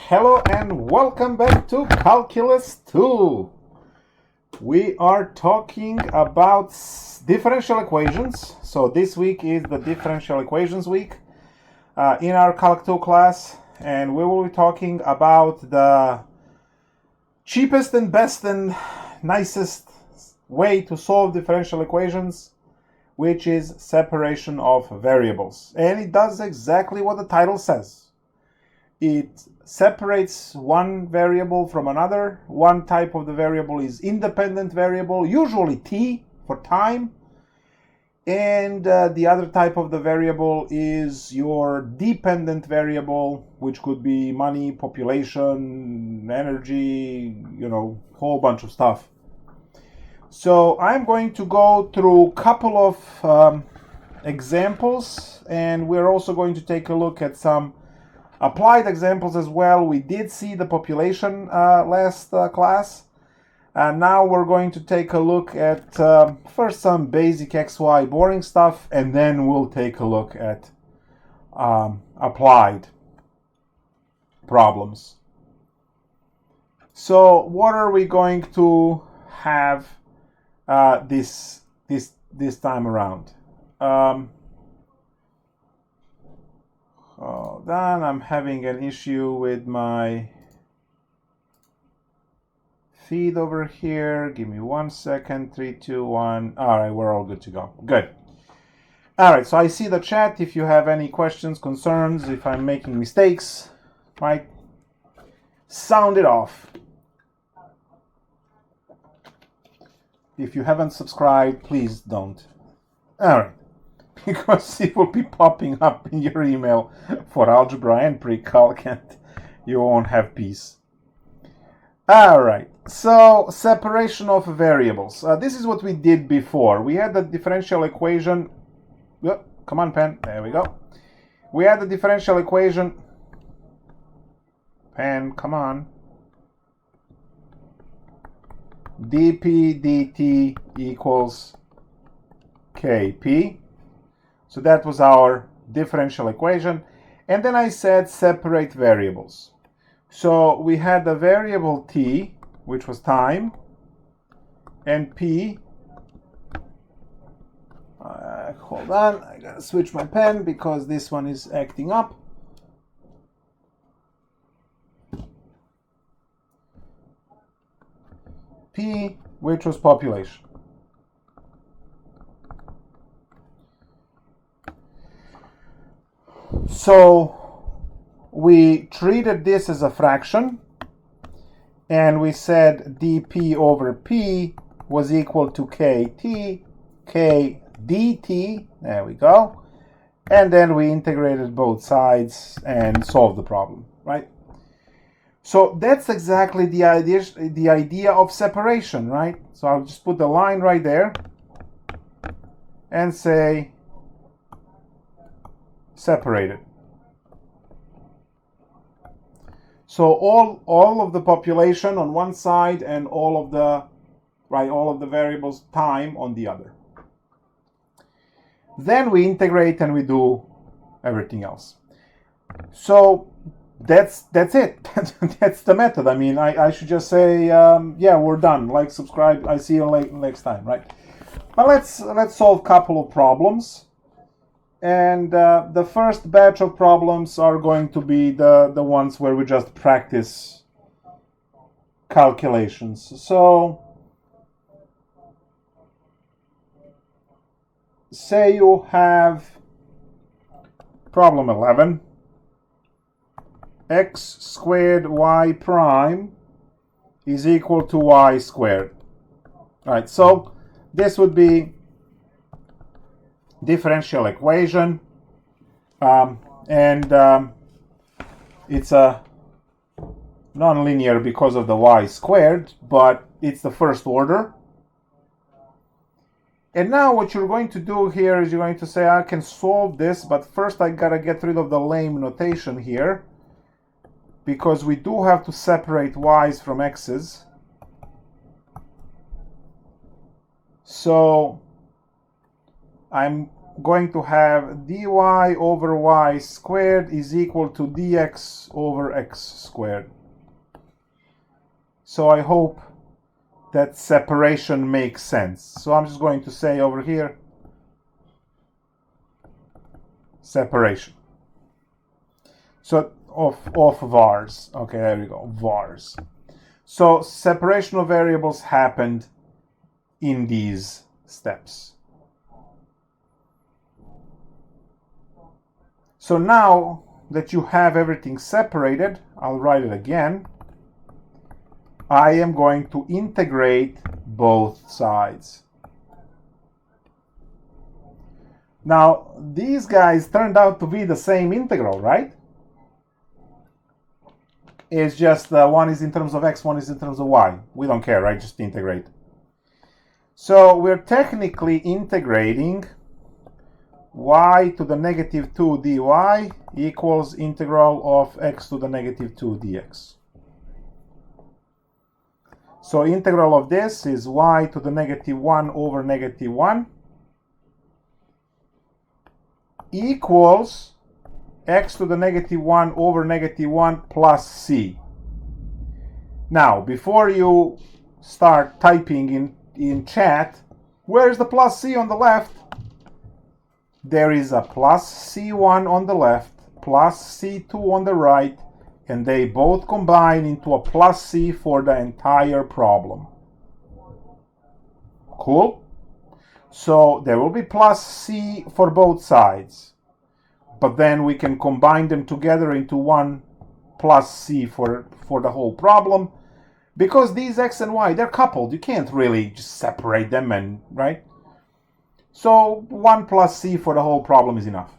Hello and welcome back to Calculus2. We are talking about differential equations. So this week is the differential equations week in our Calc2 class, and we will be talking about the cheapest and best and nicest way to solve differential equations, which is separation of variables. And it does exactly what the title says. It separates one variable from another. One type of the variable is independent variable, usually t for time. And the other type of the variable is your dependent variable, which could be money, population, energy, whole bunch of stuff. So I'm going to go through a couple of examples, and we're also going to take a look at some applied examples as well. We did see the population last class, and now we're going to take a look at first some basic XY boring stuff, and then we'll take a look at applied problems. So what are we going to have this time around? Hold on, I'm having an issue with my feed over here. Give me 1 second. 3, 2, 1. All right, we're all good to go. Good. All right, so I see the chat. If you have any questions, concerns, if I'm making mistakes, right, sound it off. If you haven't subscribed, please don't. All right. Because it will be popping up in your email for algebra and pre-calc, and you won't have peace. All right, so separation of variables. This is what we did before. We had the differential equation. Oh, come on, pen. There we go. We had the differential equation. Pen, come on. dp dt equals kp. So that was our differential equation. And then I said separate variables. So we had the variable t, which was time, and p. Hold on, I gotta switch my pen because this one is acting up. P, which was population. So we treated this as a fraction, and we said dp over p was equal to kt, k dt, there we go, and then we integrated both sides and solved the problem, right? So that's exactly the idea of separation, right? So I'll just put the line right there and say separated. So all of the population on one side and all of the variables time on the other. Then we integrate and we do everything else. So that's it. That's the method. I mean, I should just say, yeah, we're done. Like, subscribe. I see you next time, right? But let's solve a couple of problems. And the first batch of problems are going to be the ones where we just practice calculations. So say you have problem 11. X squared y prime is equal to y squared. All right, so this would be differential equation, and it's a nonlinear because of the y squared, but it's the first order. And now what you're going to do here is you're going to say, I can solve this, but first I gotta get rid of the lame notation here, because we do have to separate y's from x's. So I'm going to have dy over y squared is equal to dx over x squared. So I hope that separation makes sense. So I'm just going to say over here, separation. So of vars. Okay, there we go, vars. So separation of variables happened in these steps. So now that you have everything separated, I'll write it again. I am going to integrate both sides. Now, these guys turned out to be the same integral, right? It's just one is in terms of x, one is in terms of y. We don't care, right? Just integrate. So we're technically integrating y to the negative 2 dy equals integral of x to the negative 2 dx. So integral of this is y to the negative 1 over negative 1 equals x to the negative 1 over negative 1 plus c. Now, before you start typing in chat, where's the plus c on the left? There is a plus c1 on the left, plus c2 on the right, and they both combine into a plus c for the entire problem. Cool? So there will be plus c for both sides, but then we can combine them together into one plus c for the whole problem, because these x and y, they're coupled. You can't really just separate them, and right? So 1 plus c for the whole problem is enough.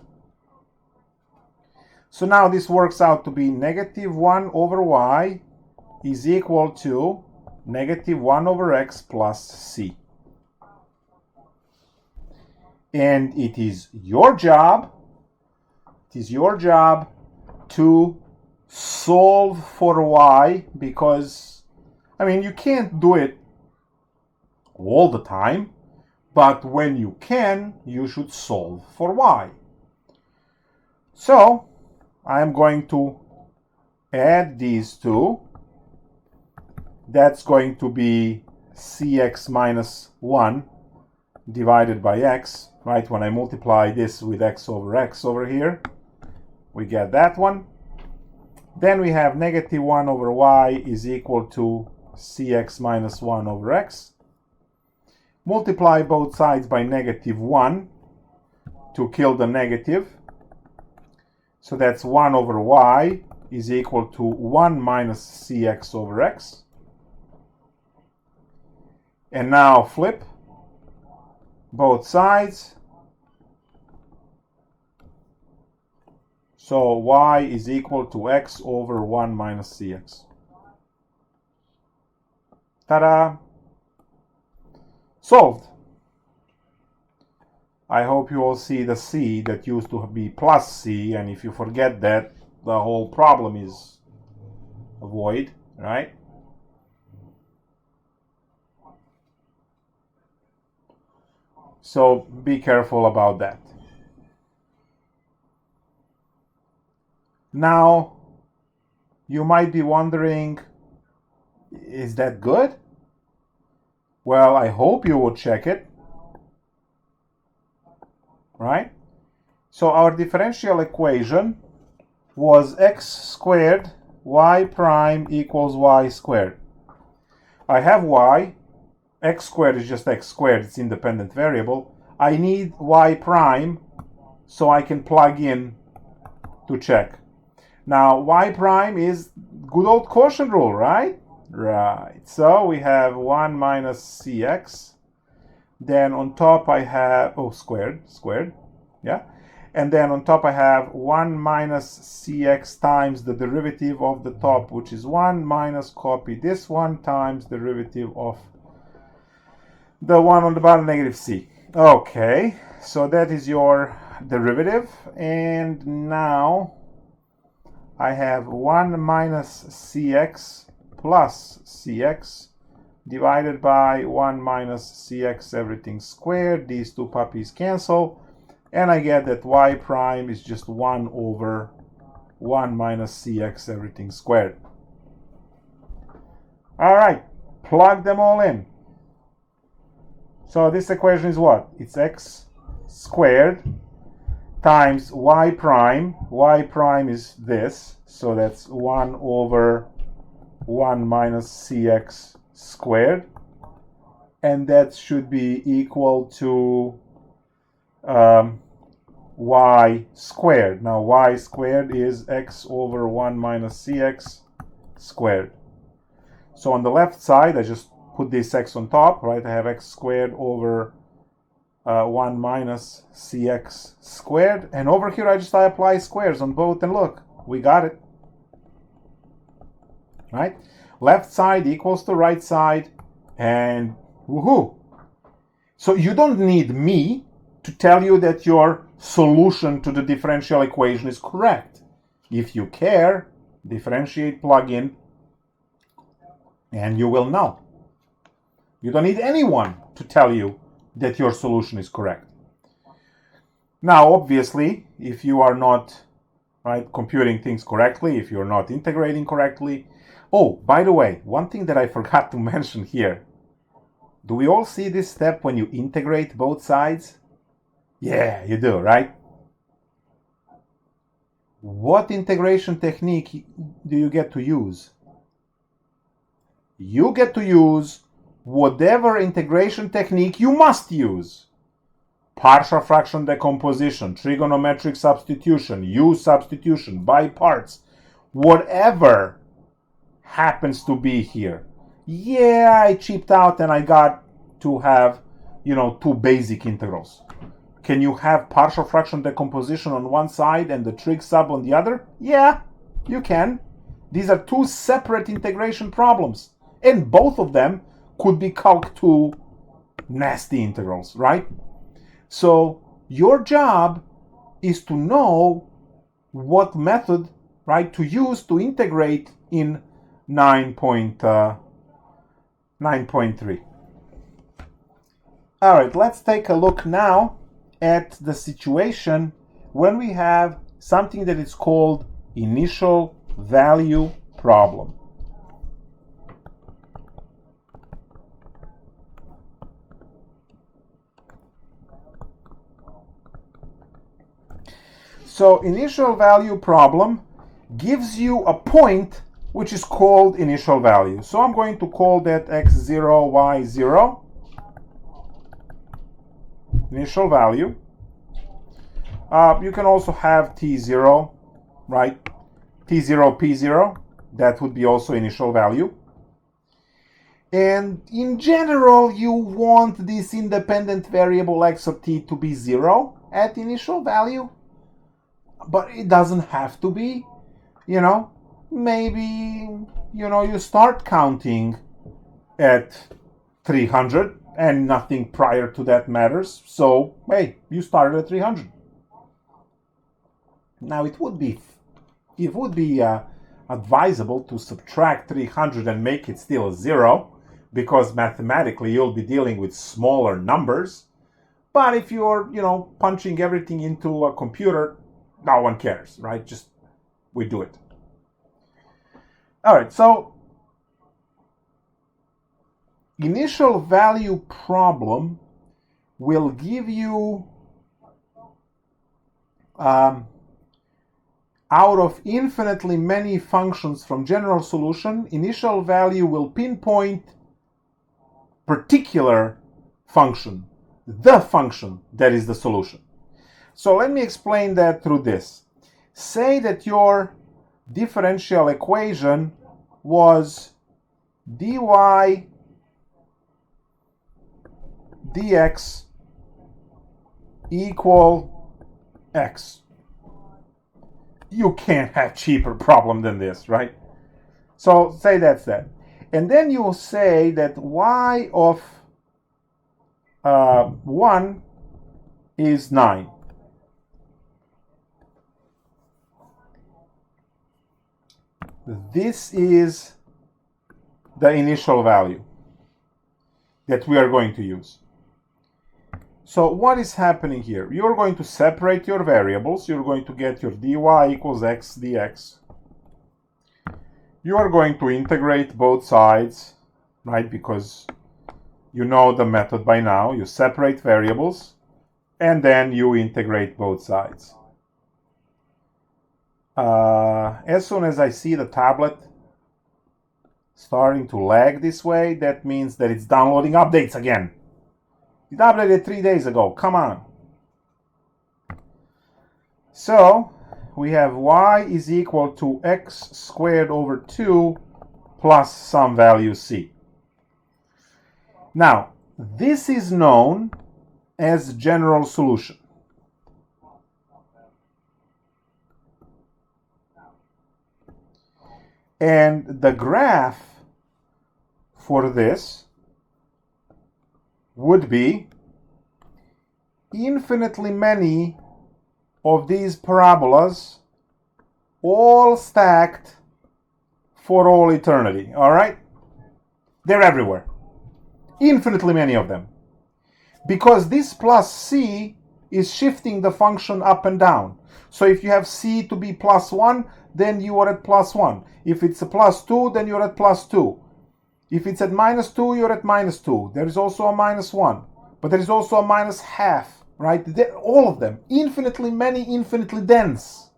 So now this works out to be negative 1 over y is equal to negative 1 over x plus c. And it is your job to solve for y, because, I mean, you can't do it all the time, but when you can, you should solve for y. So I am going to add these two. That's going to be cx minus 1 divided by x, right? When I multiply this with x over here, we get that one. Then we have negative 1 over y is equal to cx minus 1 over x. Multiply both sides by negative 1 to kill the negative. So that's 1 over y is equal to 1 minus cx over x. And now flip both sides. So y is equal to x over 1 minus cx. Ta-da! Solved. I hope you all see the c that used to be plus c, and if you forget that, the whole problem is a void, right? So be careful about that. Now, you might be wondering, is that good? Well, I hope you will check it, right? So our differential equation was x squared y prime equals y squared. I have y, x squared is just x squared, it's independent variable. I need y prime so I can plug in to check. Now, y prime is good old quotient rule, right? Right. So we have 1 minus cx. Then on top I have, squared, yeah. And then on top I have 1 minus cx times the derivative of the top, which is 1 minus copy this one times derivative of the one on the bottom, negative c. Okay, so that is your derivative. And now I have 1 minus cx plus cx divided by 1 minus cx, everything squared. These two puppies cancel. and I get that y prime is just 1 over 1 minus cx everything squared. All right, plug them all in. So this equation is what? It's x squared times y prime. Y prime is this, so that's 1 over 1 minus cx squared. And that should be equal to y squared. Now y squared is x over 1 minus cx squared. So on the left side, I just put this x on top, right? I have x squared over 1 minus cx squared. And over here, I apply squares on both, and look, we got it. Right? Left side equals to right side, and woohoo! So you don't need me to tell you that your solution to the differential equation is correct. If you care, differentiate, plug in, and you will know. You don't need anyone to tell you that your solution is correct. Now, obviously, if you are not computing things correctly, if you're not integrating correctly. Oh, by the way, one thing that I forgot to mention here. Do we all see this step when you integrate both sides? Yeah, you do, right? What integration technique do you get to use? You get to use whatever integration technique you must use. Partial fraction decomposition, trigonometric substitution, U substitution, by parts, whatever happens to be here. Yeah, I cheaped out and I got to have, two basic integrals. Can you have partial fraction decomposition on one side and the trig sub on the other? Yeah, you can. These are two separate integration problems. And both of them could be Calc2 nasty integrals, right? So your job is to know what method, to use to integrate in 9.3. All right, let's take a look now at the situation when we have something that is called initial value problem. So initial value problem gives you a point which is called initial value. So I'm going to call that x0, y0, initial value. You can also have t0, right? t0, p0, that would be also initial value. And in general, you want this independent variable x of t to be 0 at initial value. But it doesn't have to be, maybe, you start counting at 300 and nothing prior to that matters. So, hey, you started at 300. Now, it would be advisable to subtract 300 and make it still a 0, because mathematically you'll be dealing with smaller numbers. But if you're, punching everything into a computer, no one cares, right? Just we do it. All right, so initial value problem will give you out of infinitely many functions from general solution, initial value will pinpoint particular function, the function that is the solution. So let me explain that through this. Say that your differential equation was dy dx equal x. You can't have cheaper problem than this, right? So say that's that. And then you will say that y of 1 is 9. This is the initial value that we are going to use. So what is happening here? You're going to separate your variables. You're going to get your dy equals x dx. You are going to integrate both sides, right? Because you know the method by now. You separate variables, and then you integrate both sides. As soon as I see the tablet starting to lag this way, that means that it's downloading updates again. It updated 3 days ago. Come on. So we have y is equal to x squared over 2 plus some value c. Now, this is known as general solution. And the graph for this would be infinitely many of these parabolas all stacked for all eternity, all right? They're everywhere. Infinitely many of them. Because this plus c is shifting the function up and down. So if you have c to be plus 1, then you are at plus 1. If it's a plus 2, then you're at plus 2. If it's at minus 2, you're at minus 2. There is also a minus 1. But there is also a minus half, right? All of them. Infinitely many, infinitely dense.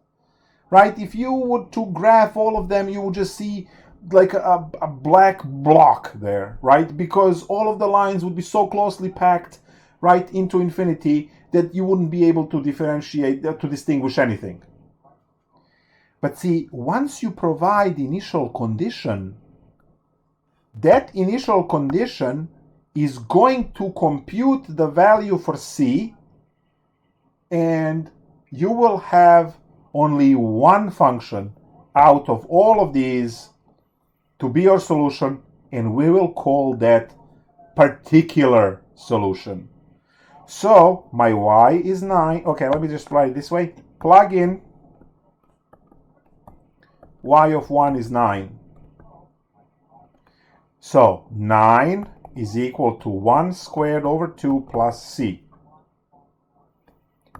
Right? If you would to graph all of them, you would just see like a black block there, right? Because all of the lines would be so closely packed right into infinity that you wouldn't be able to differentiate, to distinguish anything. But see, once you provide the initial condition, that initial condition is going to compute the value for c, and you will have only one function out of all of these to be your solution, and we will call that particular solution. So my y is 9. Okay, let me just write it this way. Plug in y of 1 is 9. So 9 is equal to 1 squared over 2 plus c.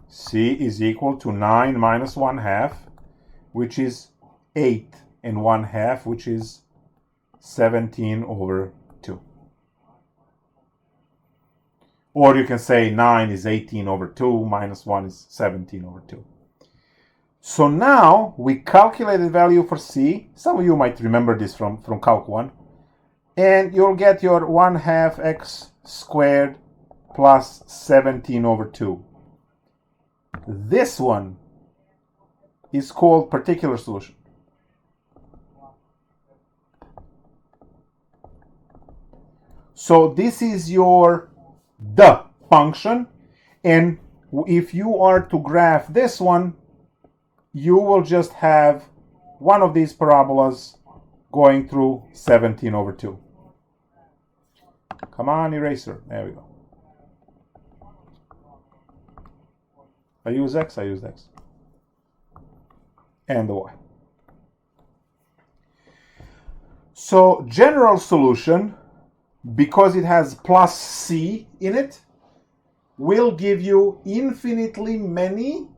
c is equal to 9 minus 1 half, which is 8, and 1 half, which is 17 over 2. Or you can say 9 is 18 over 2, minus 1 is 17 over 2. So now we calculate the value for c. Some of you might remember this from Calc 1. And you'll get your 1 half x squared plus 17 over 2. This one is called particular solution. So this is your the function, and if you are to graph this one, you will just have one of these parabolas going through 17 over 2. Come on, eraser. There we go. I use x, and the y. So general solution, because it has plus c in it, will give you infinitely many,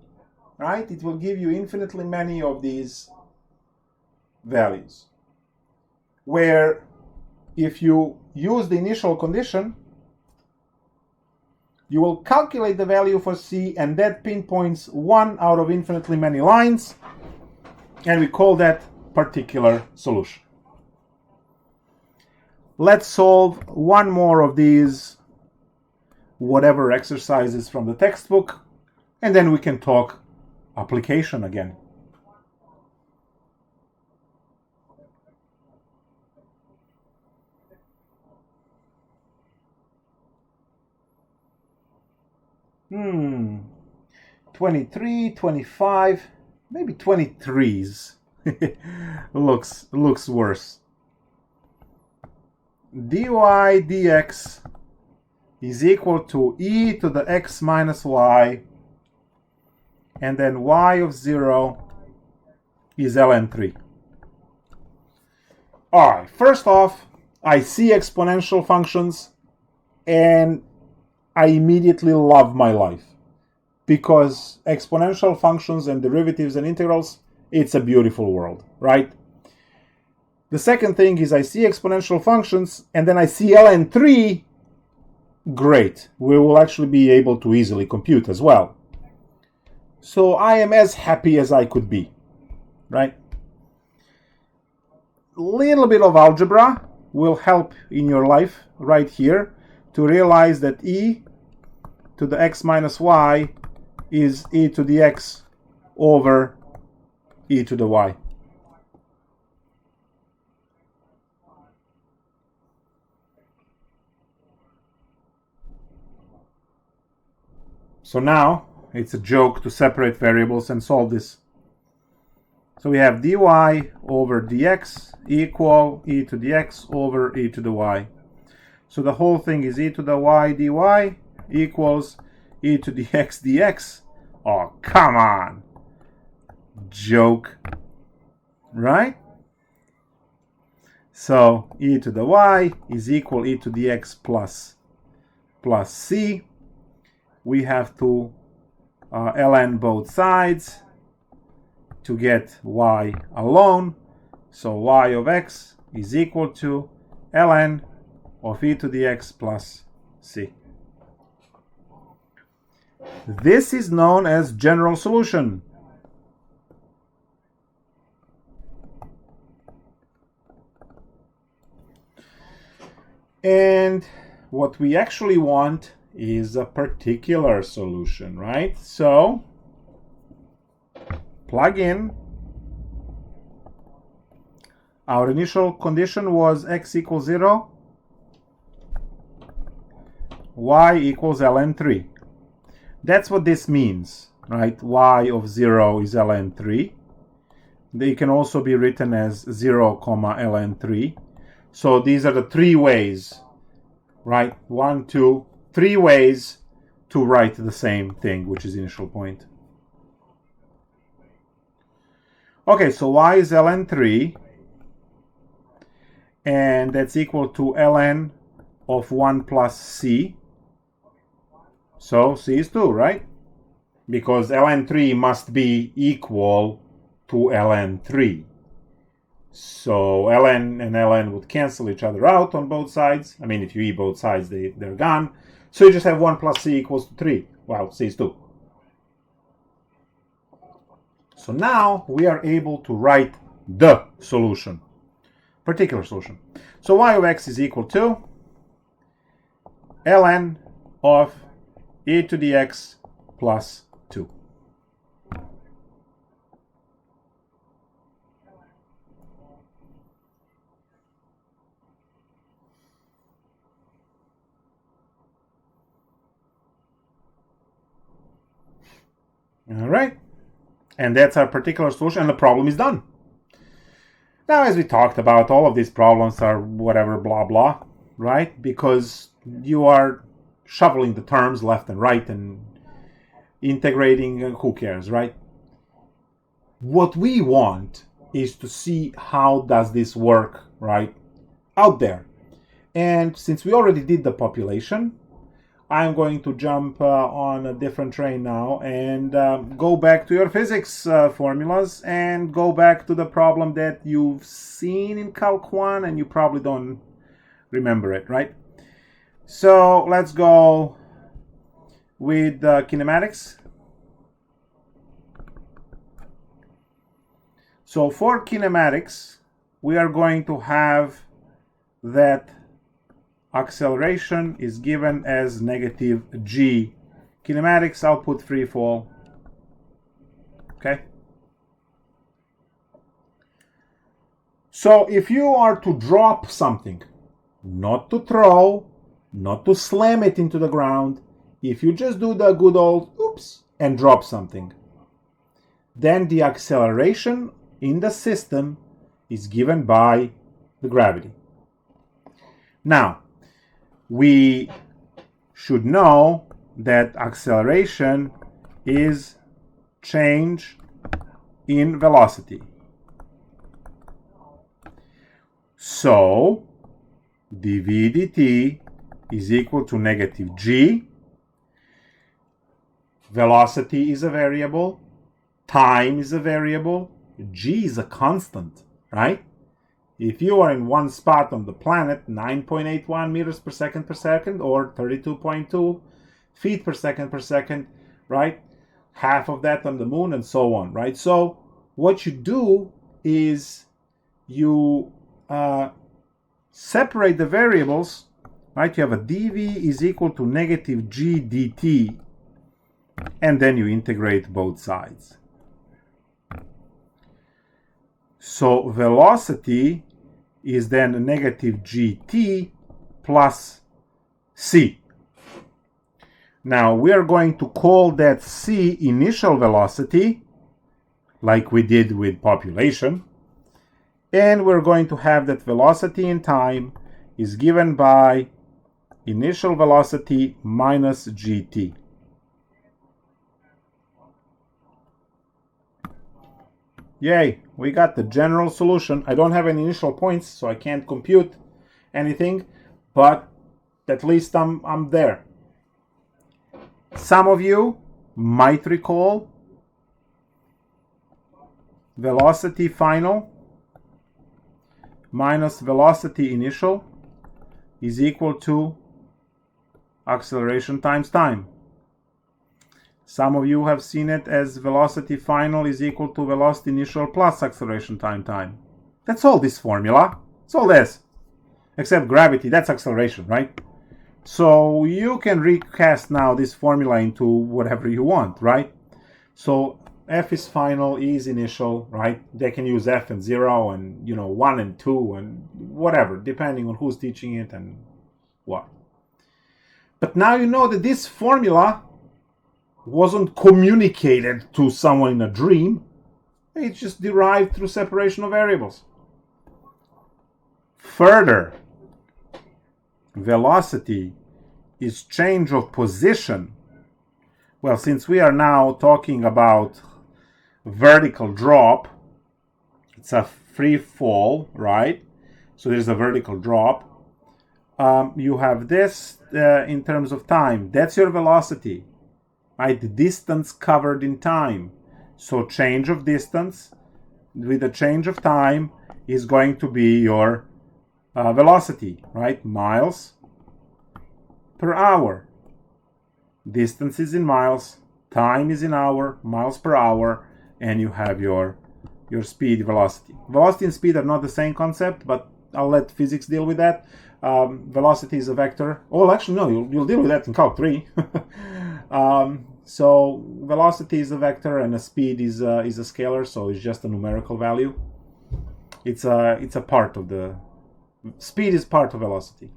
right? It will give you infinitely many of these values. Where if you use the initial condition, you will calculate the value for c, and that pinpoints one out of infinitely many lines, and we call that particular solution. Let's solve one more of these whatever exercises from the textbook, and then we can talk application again. Hmm, 23, 25, maybe 23s. looks worse. dy dx is equal to e to the x minus y, and then y of 0 is ln 3. Alright, first off, I see exponential functions, and I immediately love my life, because exponential functions and derivatives and integrals, it's a beautiful world, right? The second thing is I see exponential functions and then I see ln3, great. We will actually be able to easily compute as well. So I am as happy as I could be, right? Little bit of algebra will help in your life right here to realize that e to the x minus y is e to the x over e to the y. So now it's a joke to separate variables and solve this. So we have dy over dx equal e to the x over e to the y. So the whole thing is e to the y dy equals e to the x dx. Oh, come on. Joke. Right? So e to the y is equal e to the x plus c. We have to ln both sides to get y alone. So y of x is equal to ln of e to the x plus c. This is known as general solution. And what we actually want is a particular solution, right? So plug in. Our initial condition was x equals 0, y equals ln3. That's what this means, right? Y of 0 is ln3. They can also be written as 0, ln3. So these are the three ways, right? 1, 2, 3 ways to write the same thing, which is initial point. Okay, so y is ln3, and that's equal to ln of 1 plus c. So c is 2, right? Because ln3 must be equal to ln3. So ln and ln would cancel each other out on both sides. I mean, if you eat both sides, they're gone. So you just have 1 plus c equals to 3. Well, c is 2. So now we are able to write the solution, particular solution. So y of x is equal to ln of e to the x plus 2. All right. And that's our particular solution, and the problem is done. Now, as we talked about, all of these problems are whatever, blah, blah, right? Because you are shoveling the terms left and right and integrating, who cares, right? What we want is to see how does this work, right, out there. And since we already did the population, I'm going to jump on a different train now and go back to your physics formulas and go back to the problem that you've seen in Calc 1 and you probably don't remember it, right? So let's go with kinematics. So for kinematics, we are going to have that acceleration is given as negative g. Kinematics output free fall. Okay. So if you are to drop something, not to throw, not to slam it into the ground, if you just do the good old oops and drop something, then the acceleration in the system is given by the gravity. Now, we should know that acceleration is change in velocity. So dv dt is equal to negative g Velocity is a variable. Time is a variable. G is a constant, right? If you are in one spot on the planet, 9.81 meters per second, or 32.2 feet per second, right? Half of that on the moon, and so on, right? So what you do is you separate the variables, right? You have a dv is equal to negative g dt, and then you integrate both sides. So velocity is then negative gt plus c. Now we are going to call that c initial velocity, like we did with population, and we're going to have that velocity in time is given by initial velocity minus gt. Yay, we got the general solution. I don't have any initial points, so I can't compute anything, but at least I'm there. Some of you might recall velocity final minus velocity initial is equal to acceleration times time. Some of you have seen it as velocity final is equal to velocity initial plus acceleration time. That's all this formula. It's all this. Except gravity, that's acceleration, right? So you can recast now this formula into whatever you want, right? So F is final, E is initial, right? They can use F and 0 and, 1 and 2 and whatever, depending on who's teaching it and what. But now you know that this formula wasn't communicated to someone in a dream. It's just derived through separation of variables. Further, velocity is change of position. Well, since we are now talking about vertical drop, it's a free fall, right? So there's a vertical drop. You have this in terms of time. That's your velocity, right? The distance covered in time. So change of distance with a change of time is going to be your velocity, right? Miles per hour. Distance is in miles, time is in hour, miles per hour, and you have your speed, velocity. Velocity and speed are not the same concept, but I'll let physics deal with that. Velocity is a vector. Oh, actually, no, you'll deal with that in Calc 3. So velocity is a vector and a speed is a scalar, so it's just a numerical value. It's a part of the speed is part of velocity.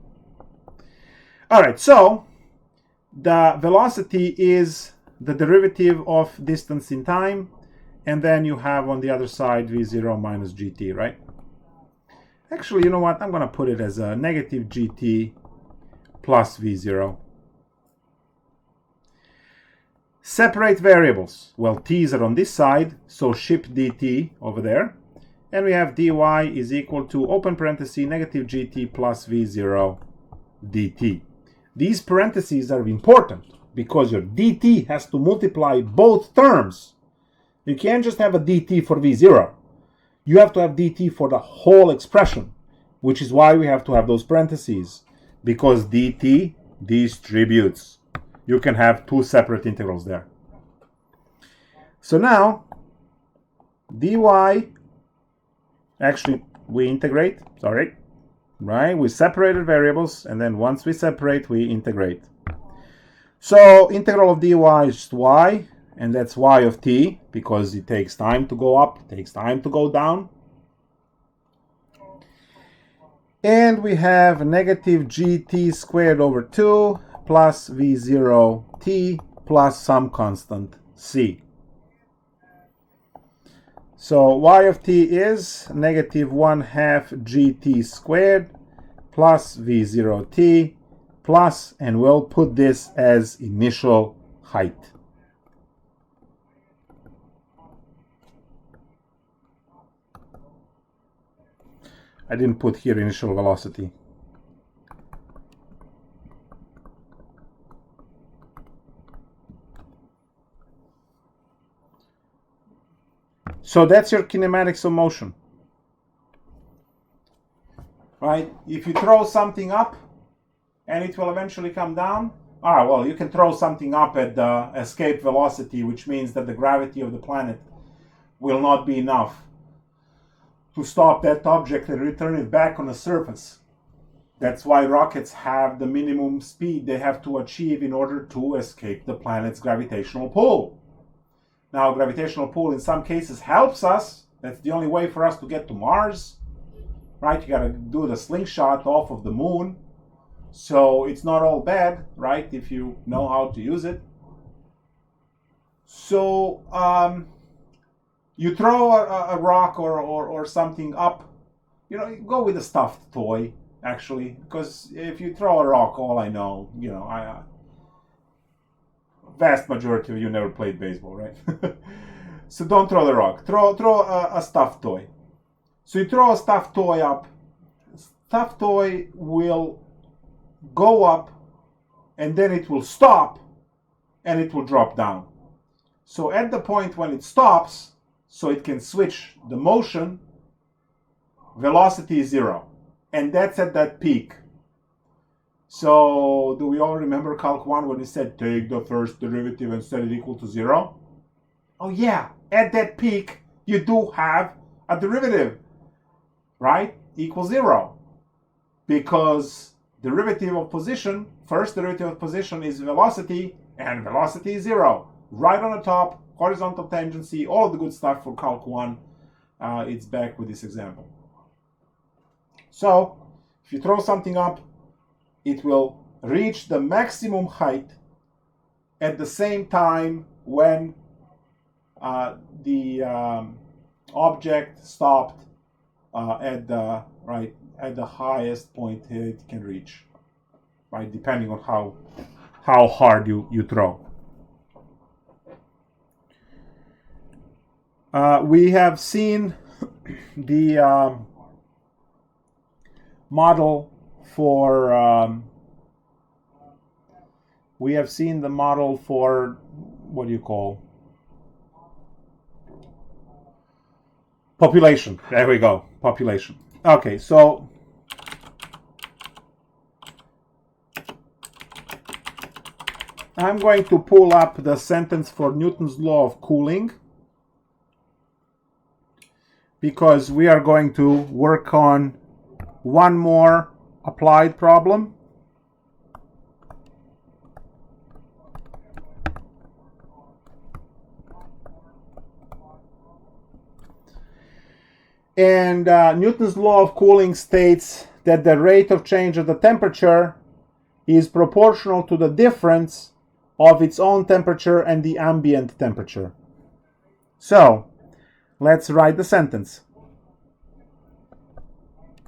All right, so the velocity is the derivative of distance in time, and then you have on the other side v0 minus gt, right? Actually, you know what? I'm going to put it as a negative gt plus v0. Separate variables. Well, t's are on this side, so ship dt over there. And we have dy is equal to, open parenthesis, negative gt plus v0 dt. These parentheses are important because your dt has to multiply both terms. You can't just have a dt for v0. You have to have dt for the whole expression, which is why we have to have those parentheses, because dt distributes. You can have two separate integrals there. So now, dy, actually we integrate, right? We separated variables, and then once we separate, we integrate. So integral of dy is just y, and that's y of t, because it takes time to go up, it takes time to go down. And we have negative gt squared over 2 plus v0 t plus some constant c. So y of t is negative 1/2 gt squared plus v0 t plus, and we'll put this as initial height. I didn't put here initial velocity. So that's your kinematics of motion. Right? If you throw something up and it will eventually come down, well, you can throw something up at the escape velocity, which means that the gravity of the planet will not be enough to stop that object and return it back on the surface. That's why rockets have the minimum speed they have to achieve in order to escape the planet's gravitational pull. Now, gravitational pull in some cases helps us. That's the only way for us to get to Mars. Right? You gotta do the slingshot off of the moon. So it's not all bad, right? If you know how to use it. So you throw a rock or something up, go with a stuffed toy, actually. Because if you throw a rock, all I know, vast majority of you never played baseball, right? So don't throw the rock. Throw a stuffed toy. So you throw a stuffed toy up. Stuffed toy will go up, and then it will stop, and it will drop down. So at the point when it stops, so it can switch the motion, velocity is 0. And that's at that peak. So do we all remember Calc 1 when we said take the first derivative and set it equal to 0? Oh yeah, at that peak, you do have a derivative, right? Equals 0. Because derivative of position, first derivative of position is velocity, and velocity is 0. Right on the top, horizontal tangency, all of the good stuff for Calc 1. It's back with this example. So, if you throw something up, it will reach the maximum height at the same time when the object stopped at the highest point it can reach, right? Depending on how hard you throw. We have seen the model for what do you call population. There we go, population. Okay, so I'm going to pull up the sentence for Newton's law of cooling, because we are going to work on one more applied problem. And Newton's law of cooling states that the rate of change of the temperature is proportional to the difference of its own temperature and the ambient temperature. So, let's write the sentence.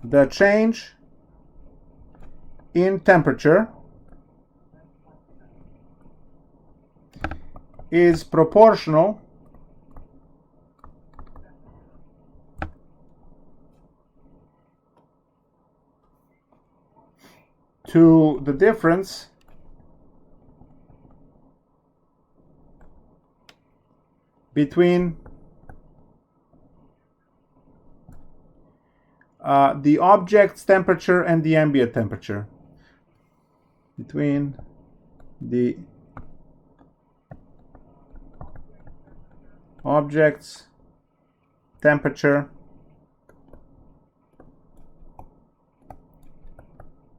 The change in temperature is proportional to the difference between the object's temperature and the ambient temperature. Between the object's temperature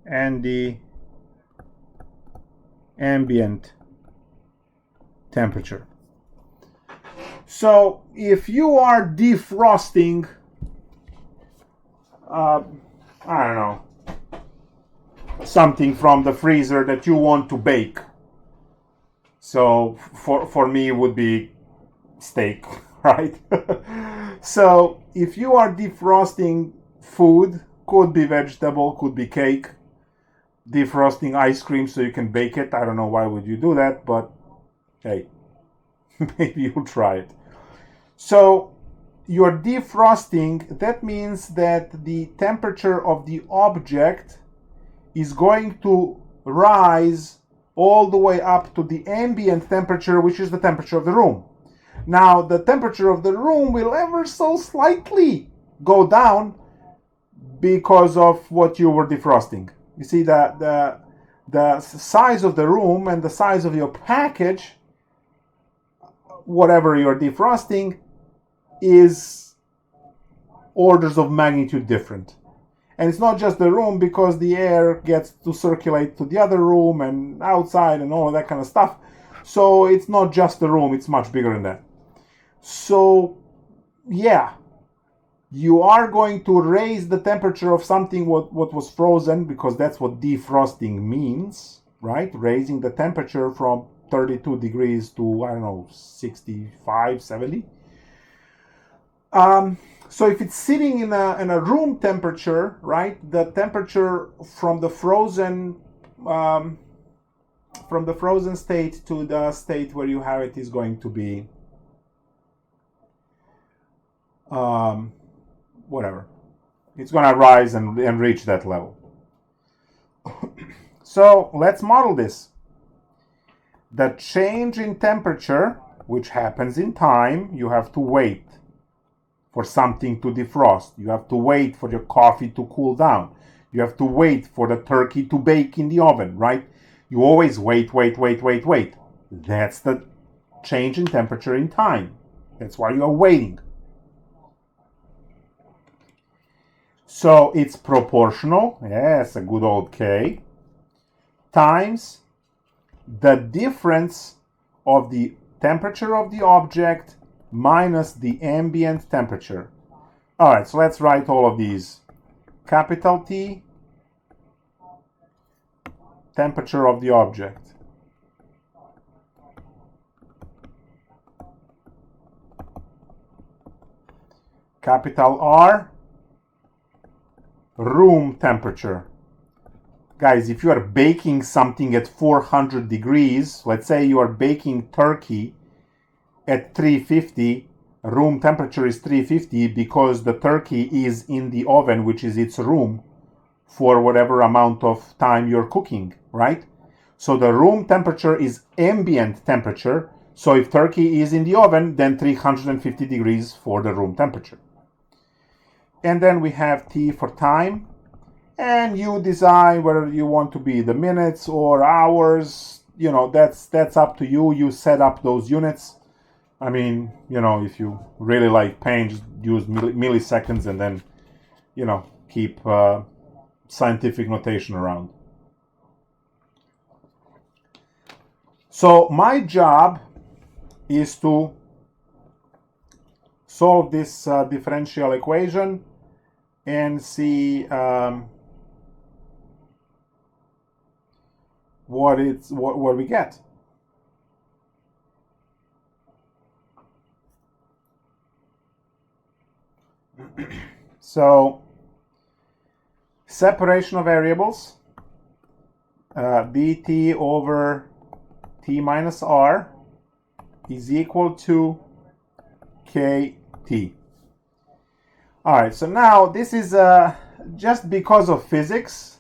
and the ambient temperature. So if you are defrosting, I don't know, something from the freezer that you want to bake. So for me it would be steak, right? So if you are defrosting food, could be vegetable, could be cake, defrosting ice cream so you can bake it. I don't know why would you do that, but hey, maybe you'll try it. So you're defrosting, that means that the temperature of the object is going to rise all the way up to the ambient temperature, which is the temperature of the room. Now, the temperature of the room will ever so slightly go down because of what you were defrosting. You see, the size of the room and the size of your package, whatever you're defrosting, is orders of magnitude different. And it's not just the room, because the air gets to circulate to the other room and outside and all of that kind of stuff. So it's not just the room, it's much bigger than that. So, yeah, you are going to raise the temperature of something what was frozen, because that's what defrosting means, right? Raising the temperature from 32 degrees to, I don't know, 65, 70. So if it's sitting in a room temperature, right, the temperature from the frozen state to the state where you have it is going to be whatever. It's going to rise and reach that level. So let's model this. The change in temperature, which happens in time, you have to wait for something to defrost. You have to wait for your coffee to cool down. You have to wait for the turkey to bake in the oven, right? You always wait. That's the change in temperature in time. That's why you are waiting. So it's proportional, yes, a good old K, times the difference of the temperature of the object minus the ambient temperature. All right, so let's write all of these. Capital T, temperature of the object. Capital R, room temperature. Guys, if you are baking something at 400 degrees, let's say you are baking turkey at 350, room temperature is 350 because the turkey is in the oven, which is its room, for whatever amount of time you're cooking, right? So the room temperature is ambient temperature. So if turkey is in the oven, then 350 degrees for the room temperature. And then we have T for time. And you design whether you want to be the minutes or hours. You know, that's up to you. You set up those units. I mean, you know, if you really like pain, just use milliseconds and then, you know, keep scientific notation around. So my job is to solve this differential equation and see what we get. So separation of variables, dt over t minus r is equal to kt. All right, so now this is just because of physics.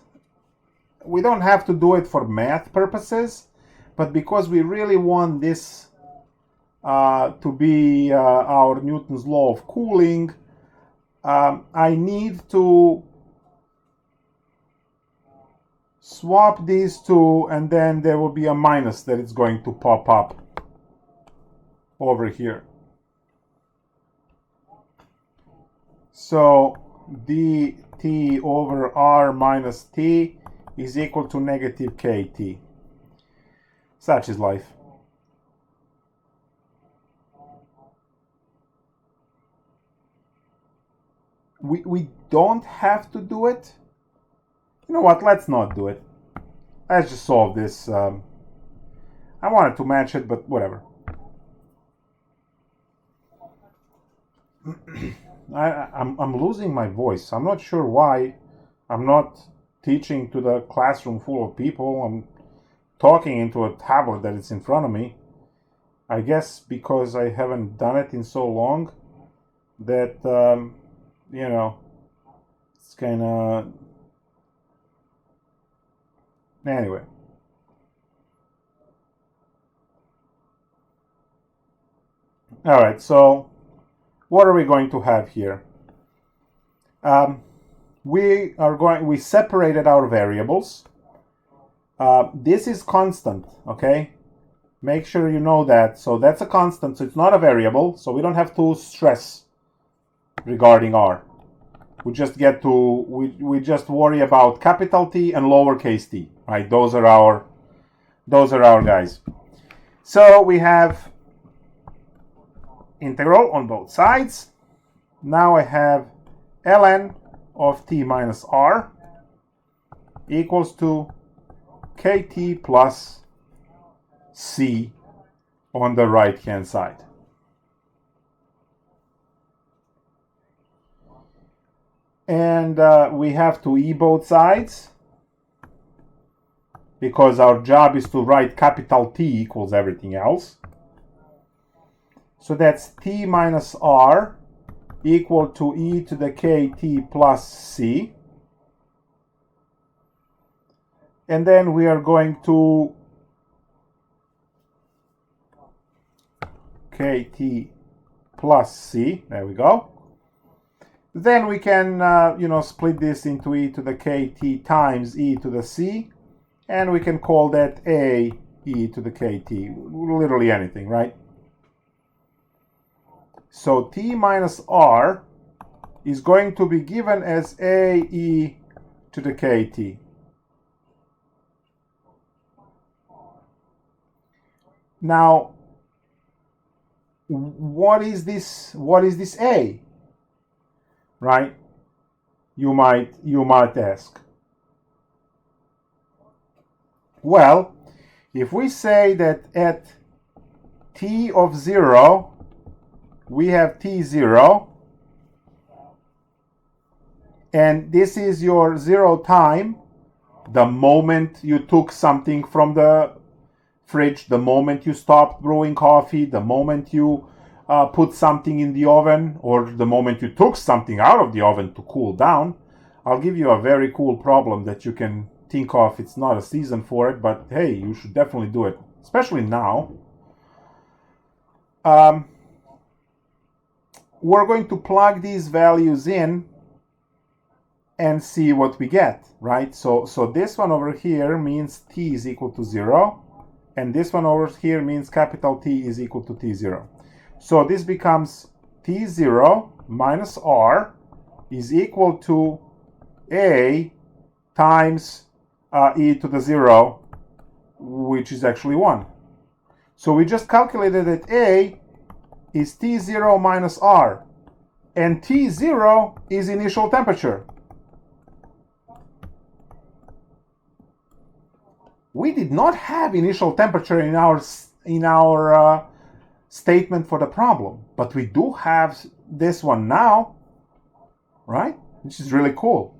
We don't have to do it for math purposes, but because we really want this to be our Newton's law of cooling, I need to swap these two, and then there will be a minus that is going to pop up over here. So dt over r minus t is equal to negative kt. Such is life. We don't have to do it. You know what? Let's not do it. Let's just solve this. I wanted to match it, but whatever. I'm losing my voice. I'm not sure why. I'm not teaching to the classroom full of people. I'm talking into a tablet that is in front of me. I guess because I haven't done it in so long that, you know, it's kind of... Anyway. All right, so what are we going to have here? We separated our variables. This is constant, okay? Make sure you know that. So that's a constant, so it's not a variable, so we don't have to stress regarding r. We just worry about capital T and lowercase t, right? Those are our guys. So we have integral on both sides. Now I have ln of t minus r equals to kt plus c on the right hand side. And we have to e both sides because our job is to write capital T equals everything else. So that's t minus r equal to e to the kt plus c. And then we are going to kt plus c. There we go. Then we can, split this into e to the kt times e to the c. And we can call that a e to the kt. Literally anything, right? So t minus r is going to be given as a e to the kt. Now, what is this a? Right? You might ask. Well, if we say that at t of 0 we have t0, and this is your 0 time, the moment you took something from the fridge, the moment you stopped brewing coffee, the moment you put something in the oven, or the moment you took something out of the oven to cool down. I'll give you a very cool problem that you can think of. It's not a season for it, but hey, you should definitely do it, especially now. We're going to plug these values in and see what we get, right? So this one over here means t is equal to 0, and this one over here means capital T is equal to t0. So this becomes t0 minus r is equal to a times e to the 0, which is actually 1. So we just calculated that a is t0 minus r, and t0 is initial temperature. We did not have initial temperature in our statement for the problem, but we do have this one now, right? Which is really cool.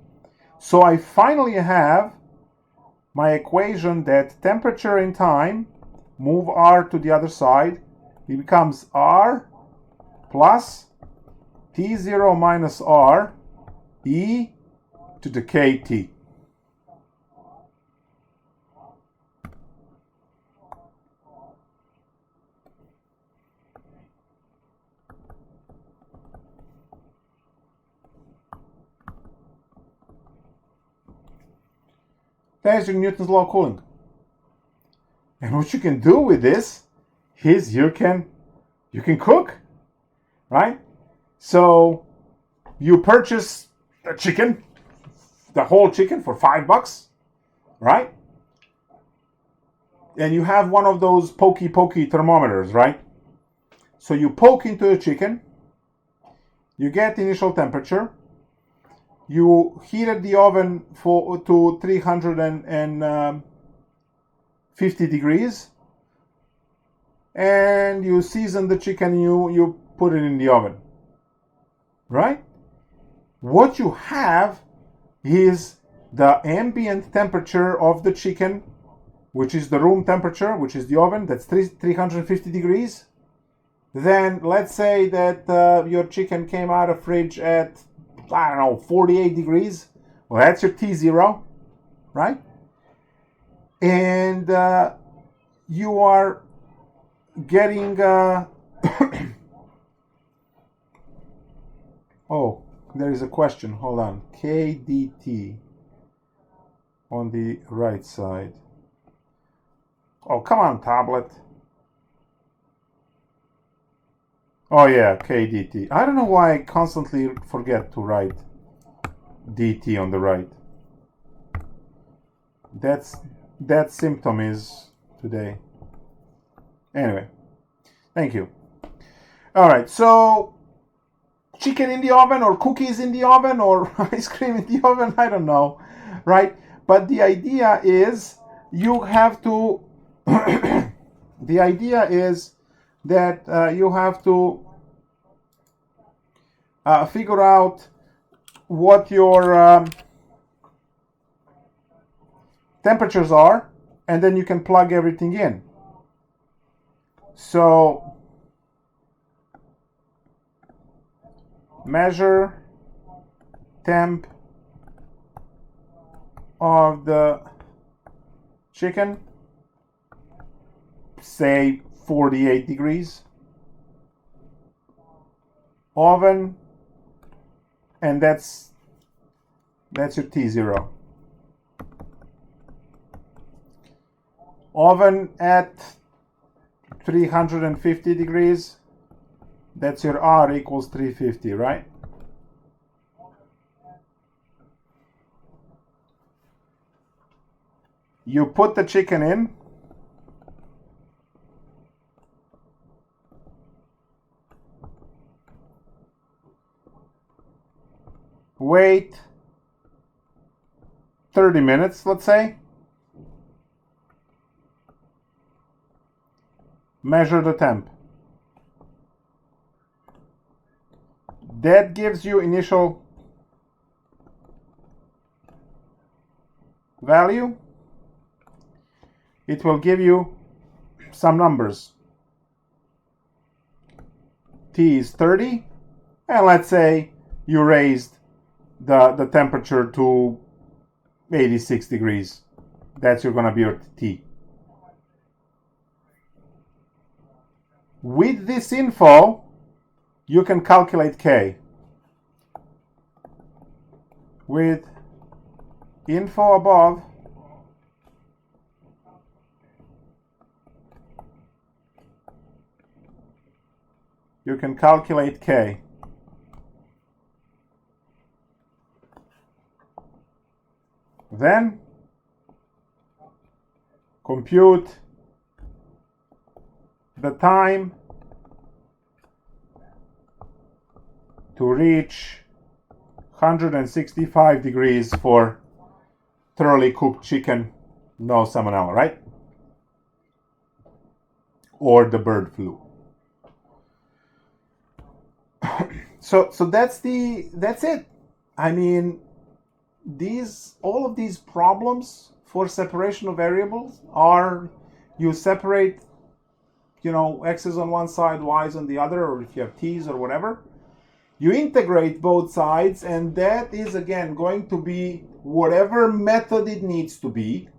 So I finally have my equation that temperature in time, move r to the other side, it becomes r plus t0 minus r e to the kt. There's your Newton's law of cooling. And what you can do with this is you can cook, right? So you purchase the chicken, the whole chicken for $5, right? And you have one of those pokey thermometers, right? So you poke into the chicken, you get initial temperature, you heated the oven to 350 degrees, and you season the chicken, you put it in the oven, right? What you have is the ambient temperature of the chicken, which is the room temperature, which is the oven, that's 350 degrees. Then let's say that your chicken came out of fridge at 48 degrees. Well, that's your T0, right? And you are getting Oh, there is a question. Hold on. KDT on the right side. Oh, come on, tablet. Oh yeah, KDT. I don't know why I constantly forget to write DT on the right. That symptom is today. Anyway, thank you. All right, so chicken in the oven or cookies in the oven or ice cream in the oven, I don't know, right? But the idea is you have to the idea is that you have to figure out what your temperatures are, and then you can plug everything in. So measure temp of the chicken, say 48 degrees. Oven, and that's your T0. Oven at 350 degrees, that's your R equals 350, right? You put the chicken in, wait 30 minutes, let's say. Measure the temp. That gives you initial value. It will give you some numbers. T is 30, and let's say you raised the temperature to 86 degrees. That's going to be your T. With this info, you can calculate K. With info above, you can calculate K. Then compute the time to reach 165 degrees for thoroughly cooked chicken, no salmonella, right? Or the bird flu. So that's it. I mean, all of these problems for separation of variables are, you separate, x's on one side, y's on the other, or if you have t's or whatever, you integrate both sides, and that is again going to be whatever method it needs to be.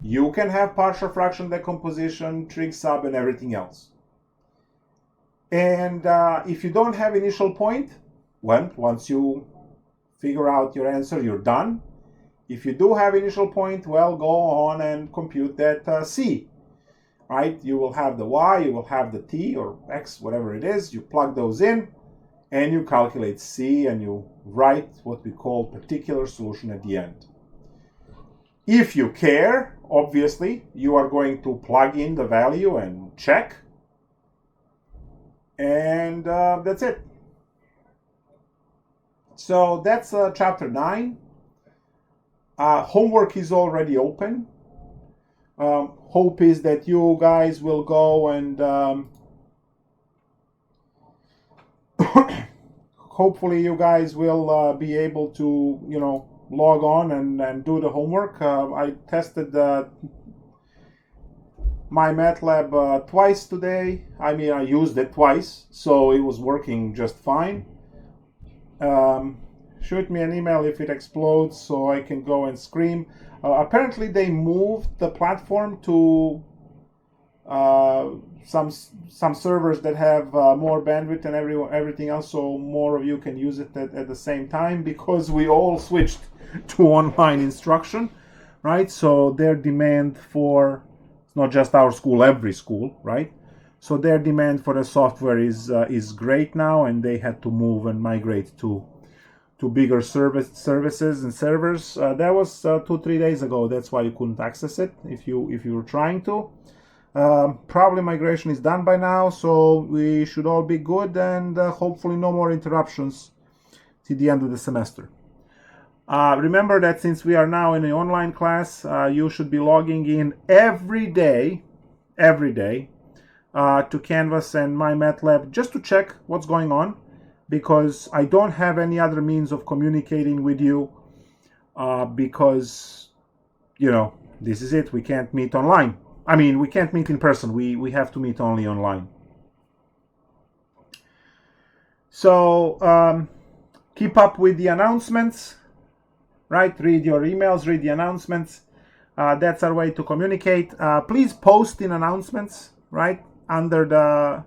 You can have partial fraction decomposition, trig sub, and everything else. And if you don't have initial point, well, once you figure out your answer, you're done. If you do have initial point, well, go on and compute that C, right? You will have the Y, you will have the T or X, whatever it is. You plug those in, and you calculate C, and you write what we call particular solution at the end. If you care, obviously, you are going to plug in the value and check. And that's it. So that's chapter 9. Homework is already open. Hope is that you guys will go and hopefully you guys will be able to, log on and do the homework. I tested my MATLAB twice today. I mean, I used it twice, so it was working just fine. Shoot me an email if it explodes so I can go and scream. Apparently they moved the platform to some servers that have more bandwidth and everything else, so more of you can use it at the same time, because we all switched to online instruction, right? So their demand for, it's not just our school, every school, right? So their demand for the software is great now, and they had to move and migrate to bigger services and servers. That was 2-3 days ago. That's why you couldn't access it if you were trying to. Probably migration is done by now, so we should all be good, and hopefully no more interruptions till the end of the semester. Remember that since we are now in an online class, you should be logging in every day to Canvas and MyMathLab just to check what's going on, because I don't have any other means of communicating with you, because, you know, this is it. We can't meet online. I mean, we can't meet in person. We have to meet only online. So keep up with the announcements, right? Read your emails, read the announcements. That's our way to communicate. Please post in announcements, right, under the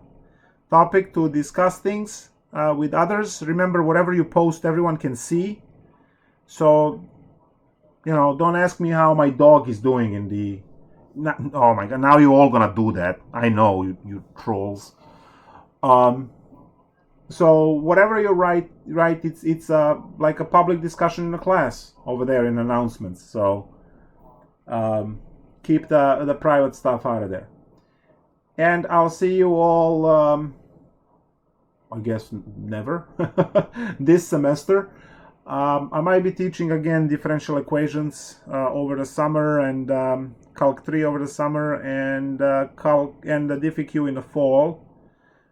topic to discuss things with others. Remember, whatever you post, everyone can see. So, you know, don't ask me how my dog is doing in the... Oh my god, now you're all gonna do that. I know, you trolls. So whatever you write, it's like a public discussion in a class over there in announcements. So keep the private stuff out of there. And I'll see you all, I guess never, this semester. I might be teaching again differential equations over the summer, and Calc3 over the summer, and the DiffyQ in the fall.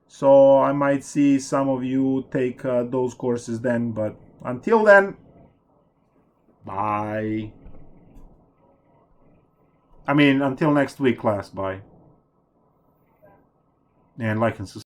So I might see some of you take those courses then. But until then, bye. I mean, until next week, class. Bye. And like and subscribe.